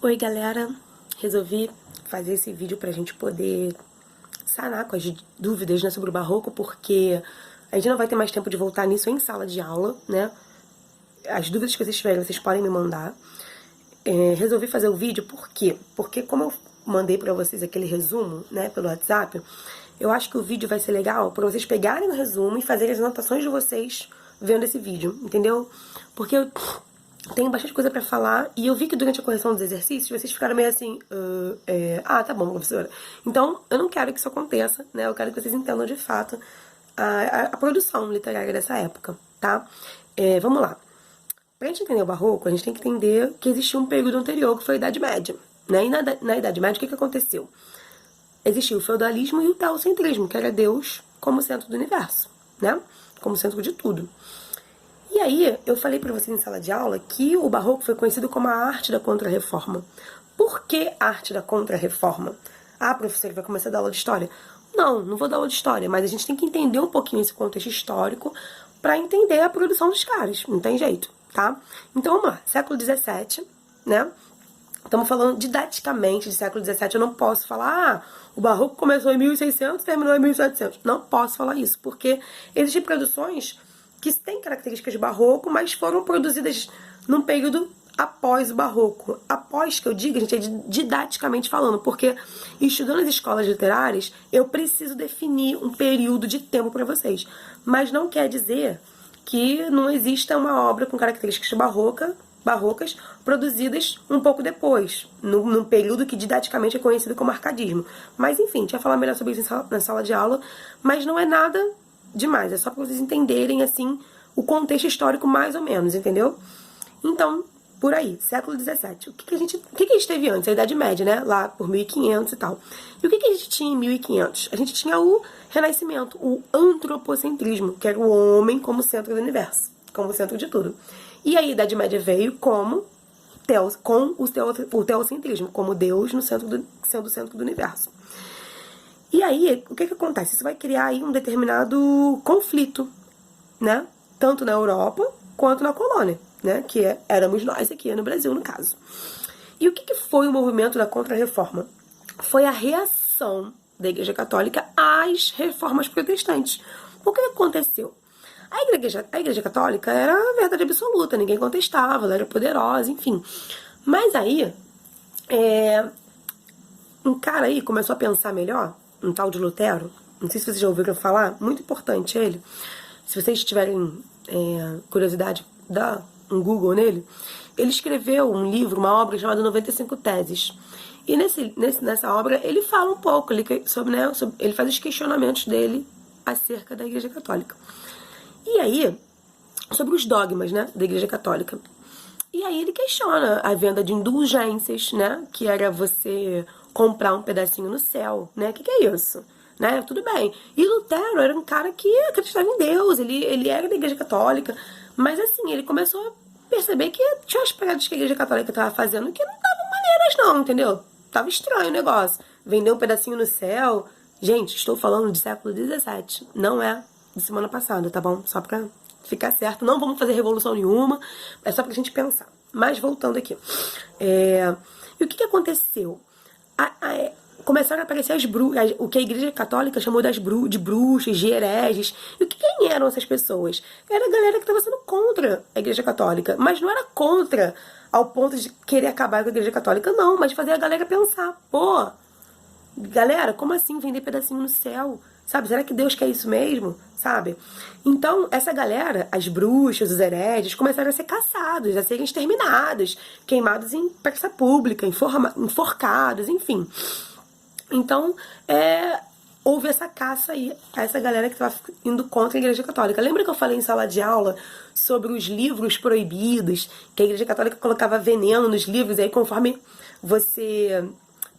Oi galera, resolvi fazer esse vídeo pra gente poder sanar com as dúvidas, né, sobre o barroco, porque a gente não vai ter mais tempo de voltar nisso em sala de aula, né? As dúvidas que vocês tiverem, vocês podem me mandar. Resolvi fazer o vídeo por quê? Porque como eu mandei pra vocês aquele resumo, né, pelo WhatsApp, eu acho que o vídeo vai ser legal pra vocês pegarem o resumo e fazerem as anotações de vocês vendo esse vídeo, entendeu? Porque eu tenho bastante coisa pra falar e eu vi que durante a correção dos exercícios vocês ficaram meio assim, tá bom, professora. Então, eu não quero que isso aconteça, né? Eu quero que vocês entendam de fato a produção literária dessa época, tá? Vamos lá. Pra gente entender o barroco, a gente tem que entender que existia um período anterior, que foi a Idade Média, né? E na Idade Média, o que aconteceu? Existia o feudalismo e o teocentrismo, que era Deus como centro do universo, né? Como centro de tudo. E aí, eu falei pra vocês em sala de aula que o barroco foi conhecido como a arte da contra-reforma. Por que arte da contra-reforma? Ah, professor, vai começar a dar aula de história? Não, não vou dar aula de história, mas a gente tem que entender um pouquinho esse contexto histórico pra entender a produção dos caras, não tem jeito, tá? Então, vamos lá, século XVII, né? Estamos falando didaticamente de século XVII, eu não posso falar, o barroco começou em 1600 e terminou em 1700. Não posso falar isso, porque existem produções que têm características de barroco, mas foram produzidas num período após o barroco. Após, que eu digo, a gente, é didaticamente falando, porque estudando as escolas literárias, eu preciso definir um período de tempo para vocês. Mas não quer dizer que não exista uma obra com características barrocas produzidas um pouco depois, num período que didaticamente é conhecido como arcadismo. Mas enfim, a gente vai falar melhor sobre isso na sala de aula, mas não é nada demais, é só para vocês entenderem, assim, o contexto histórico mais ou menos, entendeu? Então, por aí, século XVII. O que a gente teve antes? A Idade Média, né? Lá por 1500 e tal. E o que a gente tinha em 1500? A gente tinha o Renascimento, o antropocentrismo, que era o homem como centro do universo, como centro de tudo. E a Idade Média veio com o teocentrismo, como Deus no sendo o centro do universo. E aí, o que acontece? Isso vai criar aí um determinado conflito, né? Tanto na Europa quanto na colônia, né? Que éramos nós aqui no Brasil, no caso. E o que foi o movimento da Contra-Reforma? Foi a reação da Igreja Católica às reformas protestantes. O que aconteceu? A igreja Católica era a verdade absoluta, ninguém contestava, ela era poderosa, enfim. Mas aí, um cara aí começou a pensar melhor, um tal de Lutero, não sei se vocês já ouviram falar, muito importante ele. Se vocês tiverem curiosidade, dá um Google nele. Ele escreveu um livro, uma obra chamada 95 Teses. E nessa obra ele fala um pouco ele faz os questionamentos dele acerca da Igreja Católica. E aí, sobre os dogmas, né, da Igreja Católica. E aí ele questiona a venda de indulgências, né, que era você comprar um pedacinho no céu, né, o que é isso? Né, tudo bem. E Lutero era um cara que acreditava em Deus, ele era da Igreja Católica, mas assim, ele começou a perceber que tinha umas paradas que a Igreja Católica estava fazendo que não estavam maneiras não, entendeu? Tava estranho o negócio. Vender um pedacinho no céu. Gente, estou falando de século XVII, não é de semana passada, tá bom? Só pra ficar certo. Não vamos fazer revolução nenhuma, é só pra gente pensar. Mas voltando aqui. E o que aconteceu? Começaram a aparecer o que a Igreja Católica chamou de bruxas, de hereges. E quem eram essas pessoas? Era a galera que estava sendo contra a Igreja Católica. Mas não era contra ao ponto de querer acabar com a Igreja Católica, não. Mas fazer a galera pensar, pô, galera, como assim vender pedacinho no céu? Sabe, será que Deus quer isso mesmo? Sabe? Então, essa galera, as bruxas, os hereges, começaram a ser caçados, a serem exterminados, queimados em praça pública, enforcados, enfim. Então, houve essa caça aí, a essa galera que estava indo contra a Igreja Católica. Lembra que eu falei em sala de aula sobre os livros proibidos, que a Igreja Católica colocava veneno nos livros, e aí conforme você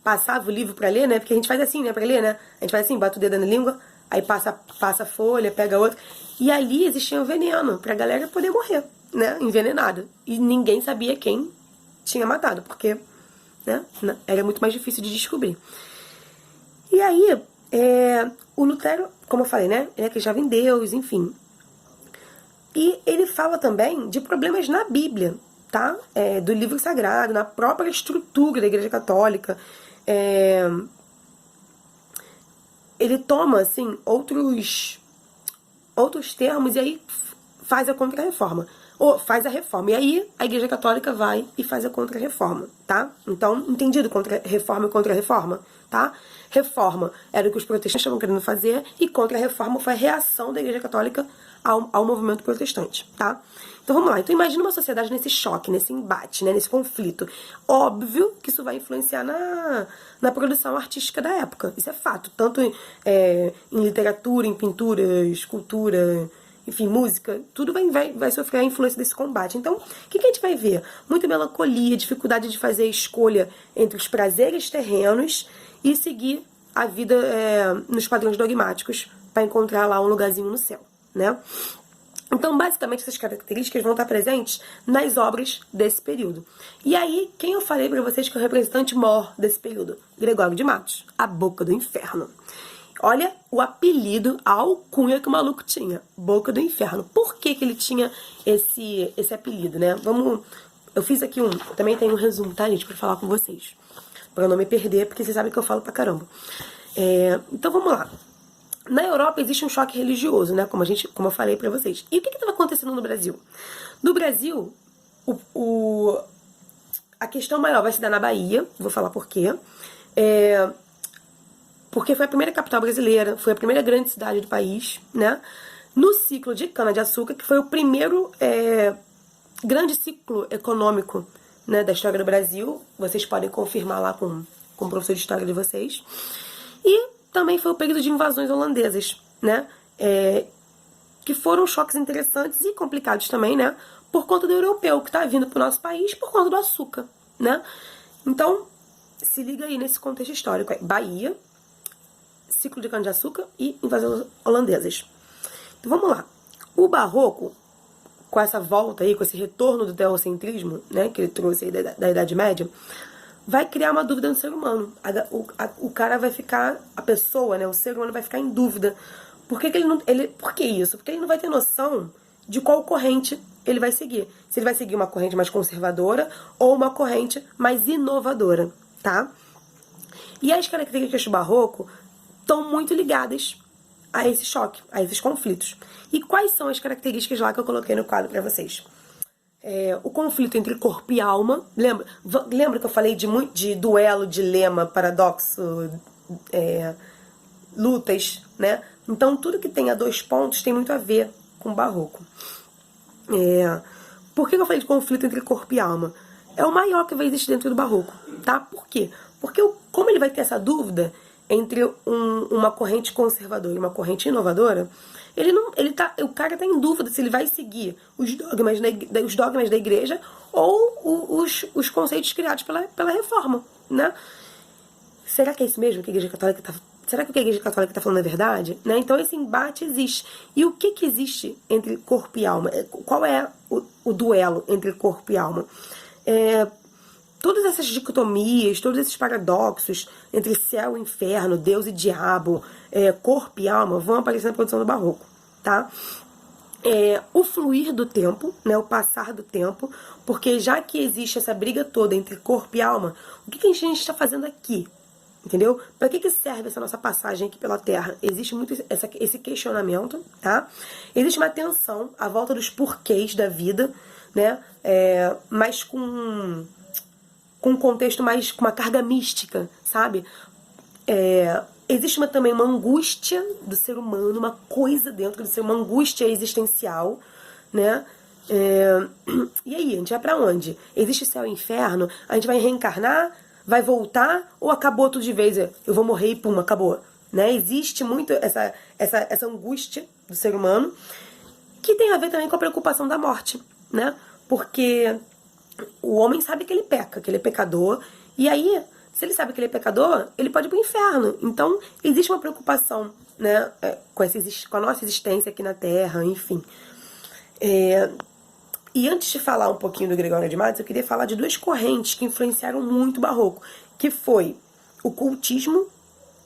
passava o livro pra ler, né? Porque a gente faz assim, né? Pra ler, né? A gente faz assim, bota o dedo na língua, aí passa a folha, pega outra. E ali existia um veneno pra galera poder morrer, né? Envenenada. E ninguém sabia quem tinha matado, porque, né? Era muito mais difícil de descobrir. E aí, o Lutero, como eu falei, né? Ele acreditava em Deus, enfim. E ele fala também de problemas na Bíblia. tá? Do livro sagrado, na própria estrutura da Igreja Católica. Ele toma, assim, outros termos e aí faz a contra-reforma. Ou faz a reforma. E aí a Igreja Católica vai e faz a contra-reforma, tá? Então, entendido contra-reforma e contra-reforma, tá? Reforma era o que os protestantes estavam querendo fazer e contra-reforma foi a reação da Igreja Católica ao movimento protestante, tá? Então vamos lá. Então imagina uma sociedade nesse choque, nesse embate, né, nesse conflito. Óbvio que isso vai influenciar na produção artística da época. Isso é fato. Tanto em literatura, em pintura, escultura, enfim, música, tudo vai sofrer a influência desse combate. Então, o que a gente vai ver? Muita melancolia, dificuldade de fazer a escolha entre os prazeres terrenos e seguir a vida nos padrões dogmáticos para encontrar lá um lugarzinho no céu, né? Então, basicamente, essas características vão estar presentes nas obras desse período. E aí, quem eu falei para vocês que é o representante maior desse período? Gregório de Matos, a Boca do Inferno. Olha o apelido, a alcunha que o maluco tinha, Boca do Inferno. Por que ele tinha esse apelido, né? Eu fiz aqui também tem um resumo, tá, gente, pra falar com vocês. Pra eu não me perder, porque vocês sabem que eu falo pra caramba. Então, vamos lá. Na Europa existe um choque religioso, né? Como eu falei pra vocês. E o que estava acontecendo no Brasil? No Brasil, a questão maior vai se dar na Bahia, vou falar por quê. Porque foi a primeira capital brasileira, foi a primeira grande cidade do país, né? No ciclo de cana-de-açúcar, que foi o primeiro grande ciclo econômico, né, da história do Brasil. Vocês podem confirmar lá com o professor de história de vocês. E também foi o período de invasões holandesas, né? Que foram choques interessantes e complicados também, né? Por conta do europeu que está vindo para o nosso país por conta do açúcar, né? Então, se liga aí nesse contexto histórico. Bahia, ciclo de cana-de-açúcar e invasões holandesas. Então vamos lá. O Barroco, com essa volta aí, com esse retorno do teocentrismo, né, que ele trouxe aí da Idade Média, vai criar uma dúvida no ser humano. O cara vai ficar, a pessoa, né, o ser humano vai ficar em dúvida. Por que isso? Porque ele não vai ter noção de qual corrente ele vai seguir. Se ele vai seguir uma corrente mais conservadora ou uma corrente mais inovadora, tá? E as características do Barroco estão muito ligadas a esse choque, a esses conflitos. E quais são as características lá que eu coloquei no quadro para vocês? O conflito entre corpo e alma. Lembra que eu falei de duelo, dilema, paradoxo, lutas, né? Então, tudo que tem a dois pontos tem muito a ver com o Barroco. Por que eu falei de conflito entre corpo e alma? É o maior que vai existir dentro do Barroco, tá? Por quê? Porque como ele vai ter essa dúvida entre uma corrente conservadora e uma corrente inovadora, o cara tá em dúvida se ele vai seguir os dogmas da igreja ou os conceitos criados pela reforma, né? Será que é isso mesmo que a Igreja Católica tá... Será que o que a Igreja Católica está falando é verdade? Né? Então esse embate existe. E o que existe entre corpo e alma? Qual é o duelo entre corpo e alma? Todas essas dicotomias, todos esses paradoxos entre céu e inferno, Deus e diabo, corpo e alma, vão aparecer na produção do Barroco, tá? O fluir do tempo, né, o passar do tempo, porque já que existe essa briga toda entre corpo e alma, o que a gente está fazendo aqui? Entendeu? Para que serve essa nossa passagem aqui pela Terra? Existe muito esse questionamento, tá? Existe uma tensão à volta dos porquês da vida, né? Mas com um contexto mais, com uma carga mística, sabe? Existe também uma angústia do ser humano, uma coisa dentro do ser humano, uma angústia existencial, né? E aí, a gente vai pra onde? Existe céu e inferno? A gente vai reencarnar? Vai voltar? Ou acabou tudo de vez? Eu vou morrer e pum, acabou. Né? Existe muito essa angústia do ser humano, que tem a ver também com a preocupação da morte, né? Porque o homem sabe que ele peca, que ele é pecador, e aí, se ele sabe que ele é pecador, ele pode ir pro inferno. Então, existe uma preocupação, né, com a nossa existência aqui na Terra, enfim. E antes de falar um pouquinho do Gregório de Matos, eu queria falar de duas correntes que influenciaram muito o Barroco, que foi o cultismo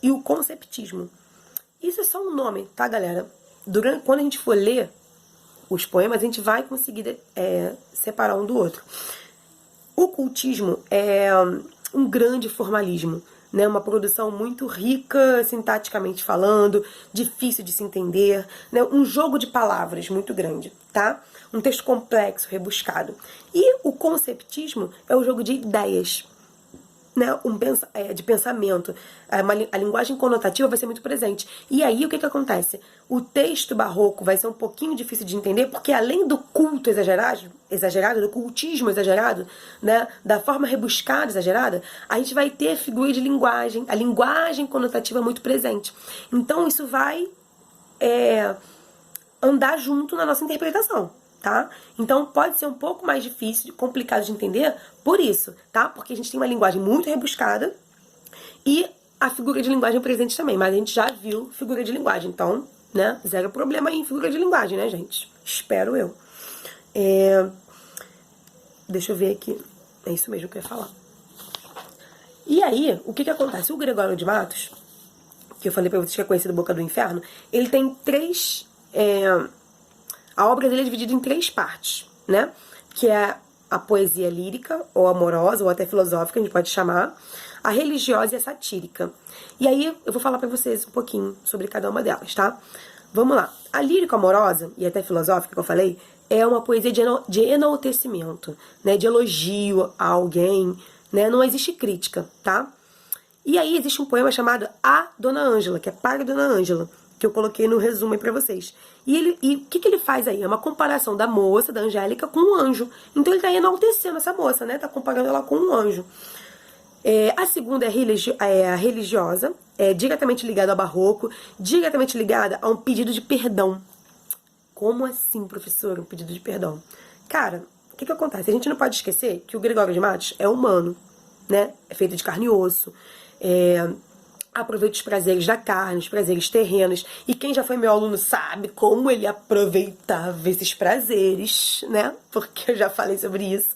e o conceptismo. Isso é só um nome, tá, galera? Quando a gente for ler os poemas, a gente vai conseguir separar um do outro. O cultismo é um grande formalismo, né? Uma produção muito rica, sintaticamente falando, difícil de se entender, né? Um jogo de palavras muito grande, tá? Um texto complexo, rebuscado. E o conceptismo é o jogo de ideias, né, de pensamento. A linguagem conotativa vai ser muito presente. E aí, o que acontece? O texto barroco vai ser um pouquinho difícil de entender, porque além do culto exagerado, do cultismo exagerado, né, da forma rebuscada exagerada, a gente vai ter figura de linguagem, a linguagem conotativa muito presente. Então, isso vai andar junto na nossa interpretação. Tá? Então pode ser um pouco mais difícil, complicado de entender por isso, tá? Porque a gente tem uma linguagem muito rebuscada e a figura de linguagem presente também, mas a gente já viu figura de linguagem, então, né, zero problema aí em figura de linguagem, né, gente? Espero eu. Deixa eu ver aqui, é isso mesmo que eu ia falar. E aí, o que acontece? O Gregório de Matos, que eu falei pra vocês que é conhecido Boca do Inferno, ele tem três... A obra dele é dividida em três partes, né? Que é a poesia lírica, ou amorosa, ou até filosófica, a gente pode chamar, a religiosa e a satírica. E aí eu vou falar pra vocês um pouquinho sobre cada uma delas, tá? Vamos lá. A lírica amorosa e até filosófica, que eu falei, é uma poesia de enaltecimento, né? De elogio a alguém, né? Não existe crítica, tá? E aí existe um poema chamado A Dona Ângela, que é para Dona Ângela, que eu coloquei no resumo aí pra vocês. E o que ele faz aí? É uma comparação da moça, da Angélica, com um anjo. Então ele tá enaltecendo essa moça, né? Tá comparando ela com um anjo. A segunda é a religiosa, é diretamente ligada ao barroco, diretamente ligada a um pedido de perdão. Como assim, professor, um pedido de perdão? Cara, o que acontece? A gente não pode esquecer que o Gregório de Matos é humano, né? É feito de carne e osso. Aproveita os prazeres da carne, os prazeres terrenos. E quem já foi meu aluno sabe como ele aproveitava esses prazeres, né? Porque eu já falei sobre isso.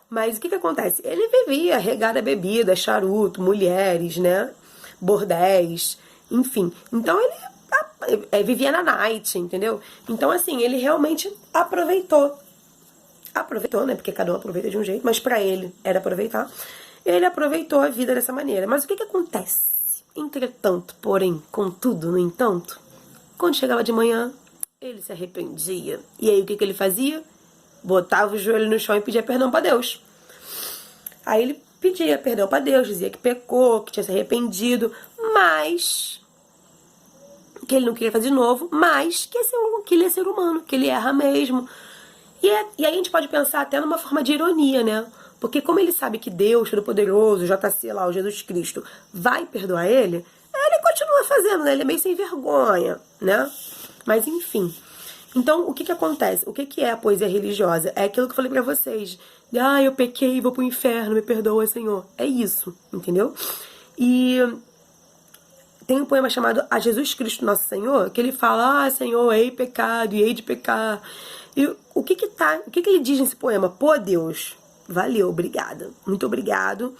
Mas o que acontece? Ele vivia regado a bebida, charuto, mulheres, né? Bordéis, enfim. Então ele vivia na night, entendeu? Então, assim, ele realmente aproveitou. Aproveitou, né? Porque cada um aproveita de um jeito, mas pra ele era aproveitar. Ele aproveitou a vida dessa maneira. Mas o que acontece? Entretanto, porém, contudo, no entanto, quando chegava de manhã, ele se arrependia. E aí o que ele fazia? Botava o joelho no chão e pedia perdão pra Deus. Aí ele pedia perdão pra Deus, dizia que pecou, que tinha se arrependido, mas que ele não queria fazer de novo, mas que ele é ser humano, que ele erra mesmo. E aí a gente pode pensar até numa forma de ironia, né? Porque como ele sabe que Deus Todo-Poderoso, JC lá, o Jesus Cristo, vai perdoar ele continua fazendo, né? Ele é meio sem vergonha, né? Mas enfim. Então, o que acontece? O que é a poesia religiosa? É aquilo que eu falei pra vocês. Eu pequei, vou pro inferno, me perdoa, Senhor. É isso, entendeu? E tem um poema chamado A Jesus Cristo Nosso Senhor, que ele fala, Senhor, ei pecado, e hei de pecar. E o que ele diz nesse poema? Pô, Deus, valeu, obrigada. Muito obrigado.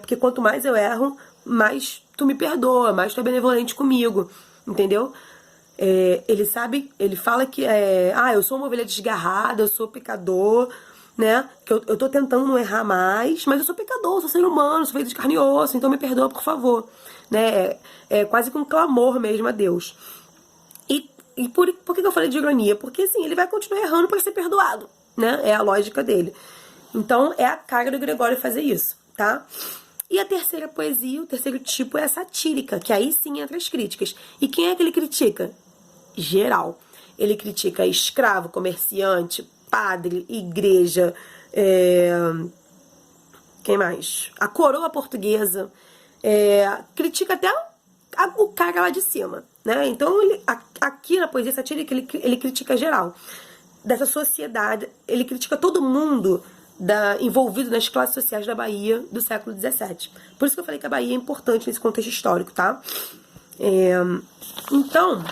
Porque quanto mais eu erro, mais tu me perdoa, mais tu é benevolente comigo, entendeu? Ele fala que eu sou uma ovelha desgarrada, eu sou pecador, né? Que eu tô tentando não errar mais, mas eu sou pecador, sou ser humano, sou feito de carne e osso, então me perdoa, por favor. Né? É quase que um clamor mesmo a Deus. E por que eu falei de ironia? Porque assim, ele vai continuar errando para ser perdoado, né? É a lógica dele. Então é a cara do Gregório fazer isso, tá? E a terceira poesia, o terceiro tipo é a satírica, que aí sim entra as críticas. E quem é que ele critica? Geral. Ele critica escravo, comerciante, padre, igreja, quem mais? A coroa portuguesa, critica até o cara lá de cima, né? Então, aqui na poesia satírica, ele critica geral dessa sociedade, ele critica todo mundo envolvido nas classes sociais da Bahia do século XVII. Por isso que eu falei que a Bahia é importante nesse contexto histórico, tá? Então,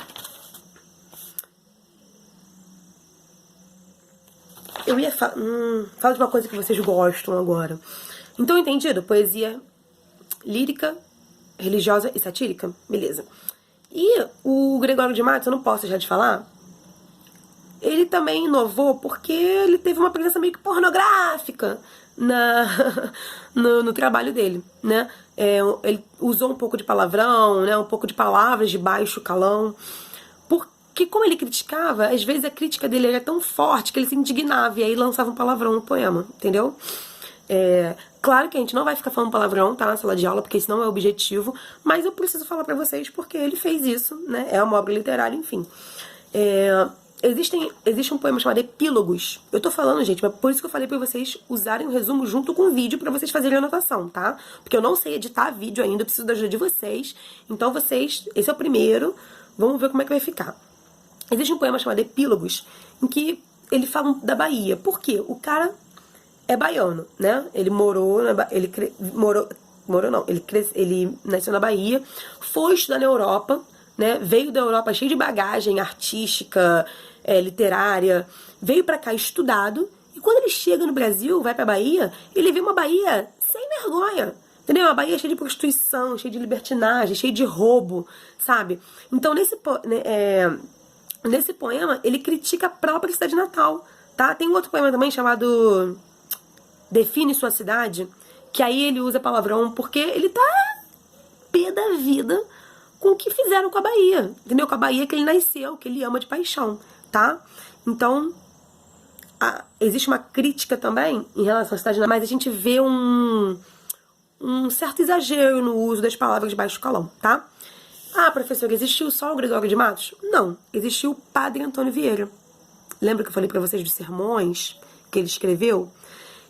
eu ia falar de uma coisa que vocês gostam agora. Então, entendido? Poesia lírica, religiosa e satírica? Beleza. E o Gregório de Matos, eu não posso deixar de falar ele também inovou porque ele teve uma presença meio que pornográfica no trabalho dele, né? Ele usou um pouco de palavrão, né? Um pouco de palavras de baixo calão, porque como ele criticava, às vezes a crítica dele era tão forte que ele se indignava e aí lançava um palavrão no poema, entendeu? Claro que a gente não vai ficar falando palavrão, tá, na sala de aula, porque esse não é o objetivo, mas eu preciso falar pra vocês porque ele fez isso, né? É uma obra literária, enfim. Existe um poema chamado Epílogos. Eu tô falando, gente, mas por isso que eu falei pra vocês usarem o resumo junto com o vídeo pra vocês fazerem anotação, tá? Porque eu não sei editar vídeo ainda, eu preciso da ajuda de vocês. Então esse é o primeiro, vamos ver como é que vai ficar. Existe um poema chamado Epílogos, em que ele fala da Bahia. Por quê? O cara é baiano, né? Ele ele nasceu na Bahia, foi estudar na Europa, né? Veio da Europa cheio de bagagem artística, literária, veio pra cá estudado, e quando ele chega no Brasil, vai pra Bahia, ele vê uma Bahia sem vergonha, entendeu? Uma Bahia cheia de prostituição, cheia de libertinagem, cheia de roubo, sabe? Então nesse poema ele critica a própria cidade natal, tá? Tem um outro poema também chamado Define Sua Cidade, que aí ele usa palavrão porque ele tá pé da vida com o que fizeram com a Bahia, entendeu? Com a Bahia que ele nasceu, que ele ama de paixão, tá? Então, existe uma crítica também em relação à cidade, mas a gente vê um certo exagero no uso das palavras de baixo calão, tá? Ah, professor, existiu só o Gregório de Matos? Não, existiu o Padre Antônio Vieira. Lembra que eu falei pra vocês dos sermões que ele escreveu?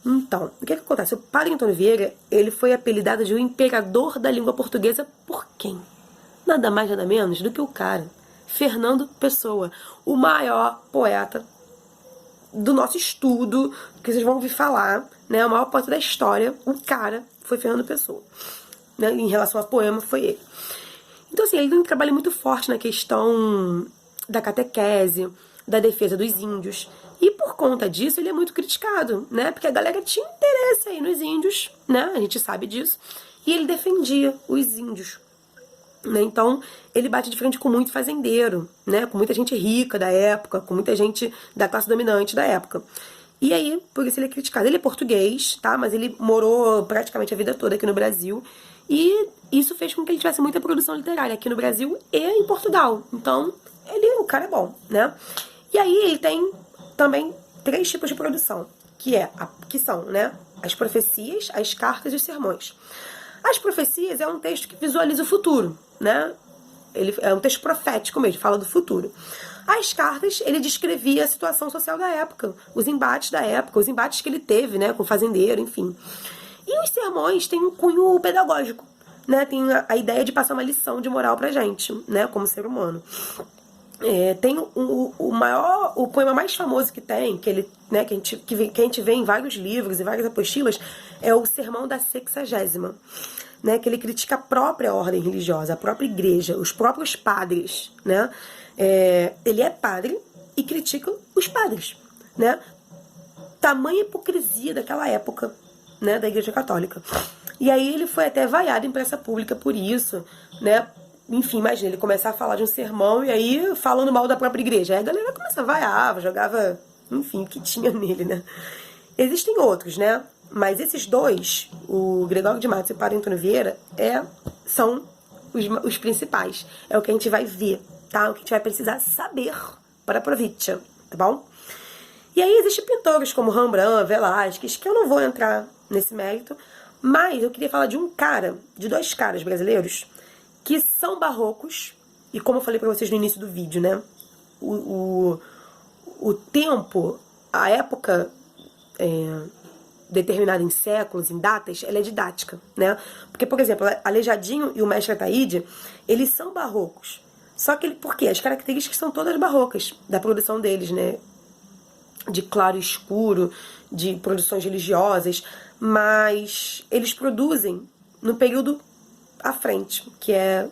Então, o que acontece? O Padre Antônio Vieira, ele foi apelidado de o imperador da língua portuguesa por quem? Nada mais, nada menos do que o cara, Fernando Pessoa, o maior poeta do nosso estudo, que vocês vão ouvir falar, né? O maior poeta da história, o cara foi Fernando Pessoa. Né? Em relação a poema, foi ele. Então, assim, ele tem um trabalho muito forte na questão da catequese, da defesa dos índios. E por conta disso, ele é muito criticado, né? Porque a galera tinha interesse aí nos índios, né? A gente sabe disso. E ele defendia os índios. Né? Então, ele bate de frente com muito fazendeiro, né? Com muita gente rica da época, com muita gente da classe dominante da época. E aí, por isso ele é criticado. Ele é português, tá? Mas ele morou praticamente a vida toda aqui no Brasil. E isso fez com que ele tivesse muita produção literária aqui no Brasil e em Portugal. Então, o cara é bom, né? E aí ele tem também 3 tipos de produção, que são, né? As profecias, as cartas e os sermões. As profecias é um texto que visualiza o futuro, né? Ele é um texto profético mesmo, fala do futuro. As cartas, ele descrevia a situação social da época, os embates da época, os embates que ele teve, né, com o fazendeiro, enfim. E os sermões têm um cunho pedagógico, né? Tem a ideia de passar uma lição de moral pra gente, né, como ser humano. Tem o poema mais famoso que tem, que a gente vê em vários livros e várias apostilas, é o Sermão da Sexagésima, né, que ele critica a própria ordem religiosa, a própria igreja, os próprios padres, né? Ele é padre e critica os padres, né? Tamanha hipocrisia daquela época, né, da Igreja Católica. E aí ele foi até vaiado em praça pública por isso, né? Enfim, imagina, ele começar a falar de um sermão e aí falando mal da própria igreja. Aí a galera começa a vaiar, jogava, enfim, o que tinha nele, né? Existem outros, né? Mas esses dois, o Gregório de Matos e o Padre Antônio Vieira, são os principais. É o que a gente vai ver, tá? O que a gente vai precisar saber para a província, tá bom? E aí existem pintores como Rembrandt, Velázquez, que eu não vou entrar nesse mérito, mas eu queria falar de de 2 caras brasileiros, que são barrocos, e como eu falei pra vocês no início do vídeo, né? O tempo, a época determinada em séculos, em datas, ela é didática, né? Porque, por exemplo, Aleijadinho e o Mestre Ataíde, eles são barrocos. Só que por quê? As características são todas barrocas da produção deles, né? De claro e escuro, de produções religiosas, mas eles produzem no período à frente, que a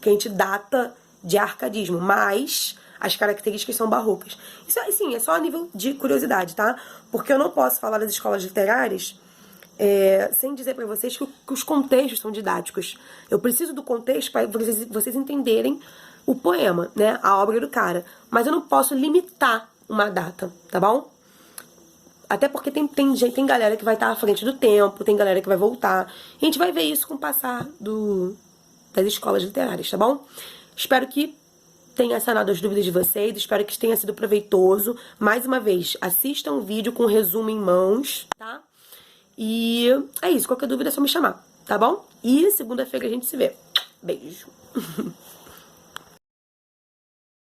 gente data de arcadismo, mas as características são barrocas. Isso, assim, é só a nível de curiosidade, tá? Porque eu não posso falar das escolas literárias sem dizer pra vocês que os contextos são didáticos. Eu preciso do contexto para vocês entenderem o poema, né? A obra do cara. Mas eu não posso limitar uma data, tá bom? Até porque tem galera que vai estar à frente do tempo, tem galera que vai voltar. A gente vai ver isso com o passar das escolas literárias, tá bom? Espero que tenha sanado as dúvidas de vocês, espero que tenha sido proveitoso. Mais uma vez, assistam o vídeo com o resumo em mãos, tá? E é isso, qualquer dúvida é só me chamar, tá bom? E segunda-feira a gente se vê. Beijo!